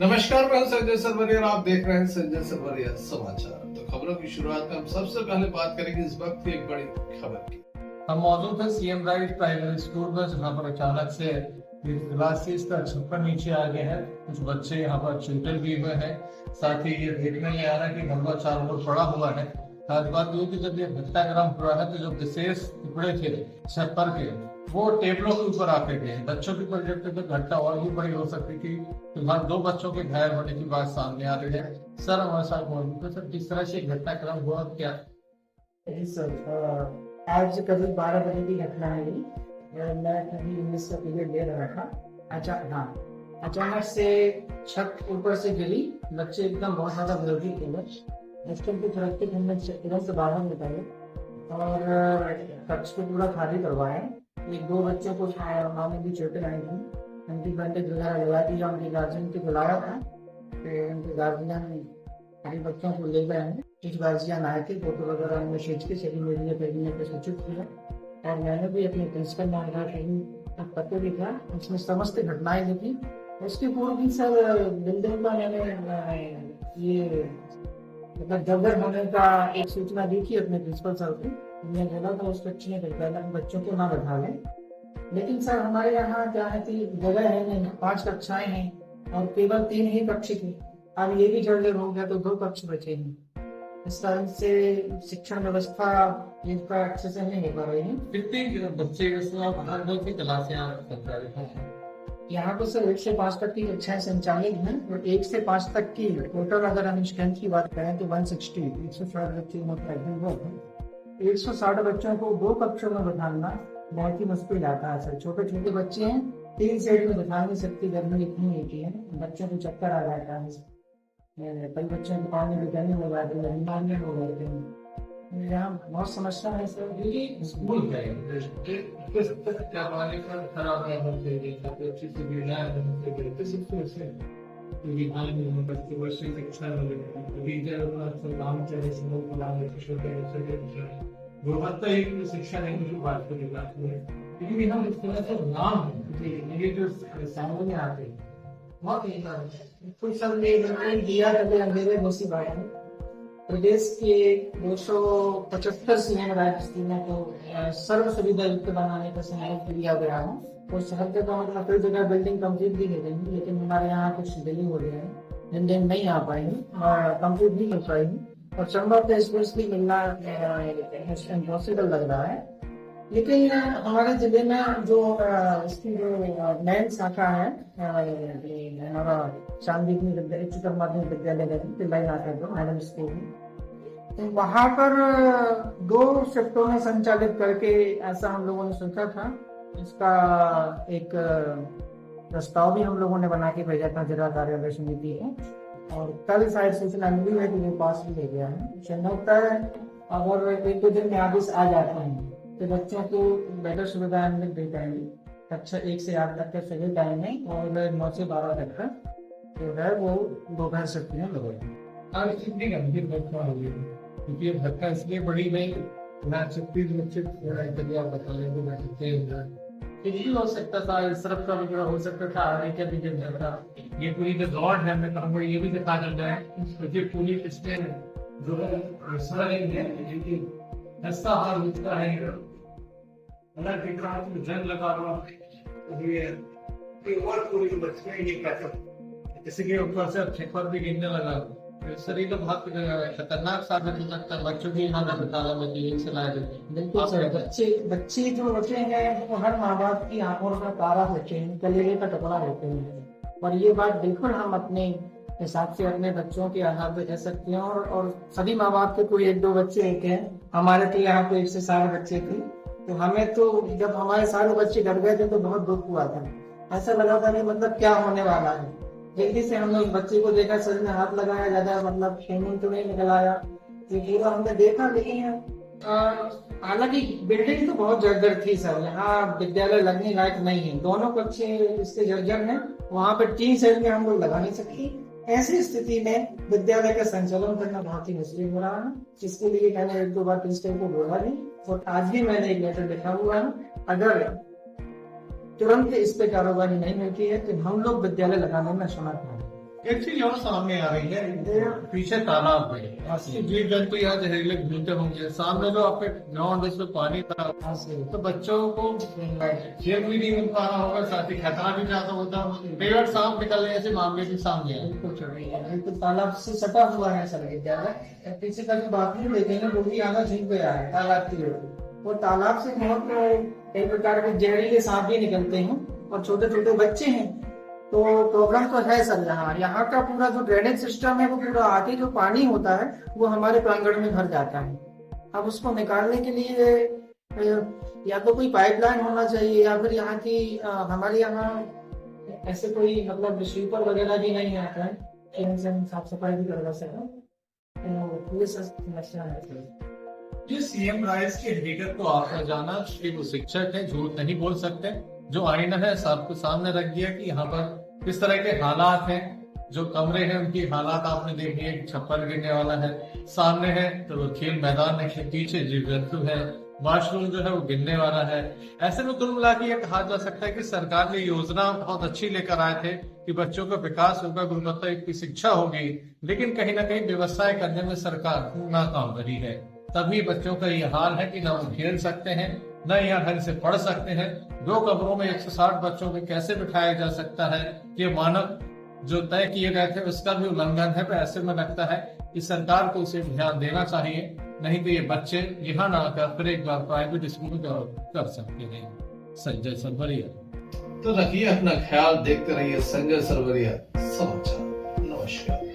नमस्कार, मैं हूं संजय सरवरिया और आप देख रहे हैं संजय सरवरिया समाचार। तो खबरों की शुरुआत में हम सबसे पहले बात करेंगे इस वक्त की एक बड़ी खबर की। हम मौजूद है सीएम राइट प्राइमरी स्कूल में, जहाँ पर अचानक से क्लासेस का छप्पर नीचे आ गया है। कुछ बच्चे यहाँ पर चोटिल भी हुए हैं। साथ ही ये देखने में आ रहा है कि मलबा चारों ओर पड़ा हुआ है। खास बात ये कि जब ये घटनाक्रम हुआ है तो जो विशेष टुकड़े थे छप्पर के, वो टेबलों के ऊपर आते गए। बच्चों की प्रोजेक्ट तो घटना और भी बड़ी हो सकती थी। फिलहाल 2 बच्चों के घायल होने की बात सामने आ रही है। सर हमारे साथ मौजूद है। सर, किस तरह से घटनाक्रम हुआ, क्या? सर, आज करीब 12 बजे की घटना है ये। मैं कभी इंग्लिश का पीरियड ले रहा था। अचानक से छत ऊपर से गिरी। बच्चे एकदम बहुत ज्यादा विरोधी थे। बच्चों को सुरक्षित हमने तुरंत बाहर निकाले और कक्ष को पूरा खाली करवाया। 1-2 बच्चों को मामूली चोटें आई थी। उनकी बैंडेज वगैरह लगा दिया। उनके गार्जियन को बुलाया था, फिर उनके गार्जियन सभी बच्चों को ले गए हैं। कुछ गार्जियन आए थे, फोटो वगैरह उनमें खींच के सभी मीडिया भेजने को सूचित किया। और मैंने भी अपने प्रिंसिपल में पत्र लिखा, उसमें समस्त घटनाएं लिखी। उसके पूर्व भी सर बिल्डिंग का मैंने ये मतलब जबरन होने का एक सूचना दी थी अपने प्रिंसिपल सर को। मैं बोला था उस कक्ष में बच्चों को ना बैठा लें, लेकिन सर हमारे यहाँ क्या है कि जगह है नहीं, 5 कक्षाएं हैं और केवल 3 ही कक्ष थी। अब ये भी जर्जर हो गया तो 2 कक्ष बचे हैं। इस कारण से शिक्षण व्यवस्था इनका अच्छे से नहीं हो पा रही है। कितने बच्चे की क्लासें यहाँ पर सर 1 से 5 तक की कक्षाएं संचालित हैं और 1 से 5 तक की टोटल अगर हम स्ट्रेंथ की बात करें तो 160 160 बच्चे हैं। 160 बच्चों को 2 कक्षों में बैठाना बहुत ही मुश्किल आता है सर। छोटे छोटे बच्चे हैं, 3 सेट में बैठा नहीं सकती, गर्मी इतनी होती है, बच्चों को चक्कर आ जाता है। कई बच्चों को पानी में गर्मी हो जाती है, बीमारियां हो जाती हैं। यहाँ बहुत समस्या है सर। स्कूल है खराब है, अच्छी सुविधाएं गुणवत्ता एक शिक्षा नहीं की बात करें, लेकिन हम इस तरह से नाम ये जो सामने आते हैं कुछ सब दिया अंधेरे दोषी बात है। प्रदेश के 275 सीएम राजस्थान को सर्व सुविधा युक्त बनाने का संकल्प लिया गया है। कुछ हर जगह मतलब कई जगह बिल्डिंग कंप्लीट भी हो गई है, लेकिन हमारे यहाँ कुछ डिले हो गया है, बिल्डिंग नहीं आ पाएंगी और कंप्लीट नहीं हो पाएगी और संभव तो स्पेशली मिलना इम्पॉसिबल लग रहा है। लेकिन हमारे जिले में जो इसकी जो नैन शाखा है हमारा शांतिनिकेतन उच्चतर माध्यमिक विद्यालय मैडम स्कूल, तो वहाँ पर 2 शिफ्टों में संचालित करके ऐसा हम लोगों ने सोचा था। इसका एक प्रस्ताव भी हम लोगों ने बना के भेजा था जिला कार्यालय समिति को और कल शायद सूचना मिली है कि वो पास भी ले गया है। संभवता है अगर 1-2 दिन में आदेश आ जाते हैं तो बच्चों को बेहतर सुविधाएं मिल पाएंगी। कक्षा 1 से 8 तक के सभी टाइम में और 9 से 12 तक का जो है वो दोपहर शिफ्ट में लगेगी। आज कितनी गंभीर घटना हुई है, क्योंकि ये घटना इसलिए बड़ी नहीं ना 36 बच्चे बताने को बैठते हैं। हो सकता था इस तरफ का भी हो सकता था, आगे का भी जब था ये पूरी जो दौड़ है, मैं कहूँगा ये भी दिखा जाता है क्योंकि पूरी इसमें जो है ऐसा हाल होता है अलग दिख रहा है, जंग लगा रहा और पूरी बच्चे ये कहते किसी के ऊपर से छप्पर भी गिरने लगा। शरीर बहुत खतरनाक साबित हो सकता है। बच्चों की यहाँ अस्पताल में क्लिनिक से लाए जाते हैं। बिल्कुल सर, बच्चे जो होते हैं वो हर माँ बाप की आंखों का तारा होते हैं, कलेजे का टुकड़ा होते हैं। और ये बात बिल्कुल हम अपने हिसाब से अपने बच्चों के आधार पर कह सकते हैं और सभी माँ बाप के कोई 1-2 बच्चे होते हैं। हमारे तो यहाँ पे 1 से 7 बच्चे थे, तो हमें तो जब हमारे सारे बच्चे डर गए थे तो बहुत दुख हुआ था। ऐसा लगा था कि मतलब क्या होने वाला है। जल्दी से हमने उस बच्चे को देखा, सर में हाथ लगाया, ज्यादा मतलब खून तो नहीं निकल आया, ये पूरा हमने देखा। लेकिन हालांकि बिल्डिंग तो बहुत जर्जर थी सर, यहाँ विद्यालय लगने लायक नहीं है। दोनों कक्षे इसके जर्जर हैं, वहाँ पे 3 सेट में हम लोग लगा नहीं सकती। ऐसी स्थिति में विद्यालय का संचालन करना बहुत ही मुश्किल हो रहा है, जिसके लिए मैंने 1-2 बार प्रिंसिपल को बोला भी और आज भी मैंने एक लेटर लिखा हुआ है। अगर तुरंत इस पे कार्रवाई नहीं होती है तो हम लोग विद्यालय लगाने में समर्थ हैं। एक चीज और सामने आ रही है, पीछे तालाब है, जीव जंतु यहाँ जहरीले घूमते होंगे, सामने जो आपके ग्राउंड है उसमें पानी भरा हुआ है, तो बच्चों को खेल भी नहीं मिल पा रहा होगा, साथ ही खतरा भी ज्यादा होता, कई बार सांप निकलने ऐसे मामले भी सामने आए। बिल्कुल तालाब से सटा हुआ है सर विद्यालय, पीछे का जो बाथरूम देखेंगे वो भी आधा झुक गया है तालाब की ओर, और तालाब से बहुत कई प्रकार के जहरीले सांप भी निकलते हैं और छोटे छोटे बच्चे हैं, तो प्रॉब्लम तो है सर। यहाँ का पूरा जो ड्रेनेज सिस्टम है वो पूरा आके जो पानी होता है वो हमारे प्रांगण में भर जाता है। अब उसको निकालने के लिए या तो कोई पाइपलाइन होना चाहिए या फिर यहाँ की हमारे यहाँ ऐसे कोई मतलब स्वीपर वगैरह भी नहीं आता है, इनसे हम साफ सफाई भी करवा सकें, तो ये समस्या है। ये सीएम राइस की हकीकत को आपने जाना कि वो शिक्षक है, झूठ नहीं बोल सकते, जो आईना है सबको सामने रख दिया कि यहाँ पर किस तरह के हालात हैं, जो कमरे हैं उनकी हालात आपने देखी है, छप्पर गिरने वाला है, सामने है तो खेल मैदान है, पीछे जीव जंतु है, वॉशरूम जो है वो गिरने वाला है। ऐसे में कुल मिला के ये कहा जा सकता है कि सरकार ने योजना बहुत अच्छी लेकर आए थे कि बच्चों का विकास होगा, गुणवत्ता की शिक्षा होगी, लेकिन कहीं ना कहीं व्यवस्थाएं करने में सरकार नाकाम रही है। तभी बच्चों का ये हाल है कि न वो खेल सकते हैं, न यहाँ ढंग से पढ़ सकते हैं। 2 कमरों में 160 बच्चों को कैसे बिठाया जा सकता है, ये मानक जो तय किए गए थे उसका भी उल्लंघन है। तो ऐसे में लगता है कि सरकार को इसे ध्यान देना चाहिए, नहीं तो ये बच्चे यहाँ ना आकर फिर एक बार प्राइवेट स्कूल में कर सकते हैं। संजय सरवरिया। तो रखिए अपना ख्याल, देखते रहिए संजय सरवरिया समाचार। नमस्कार।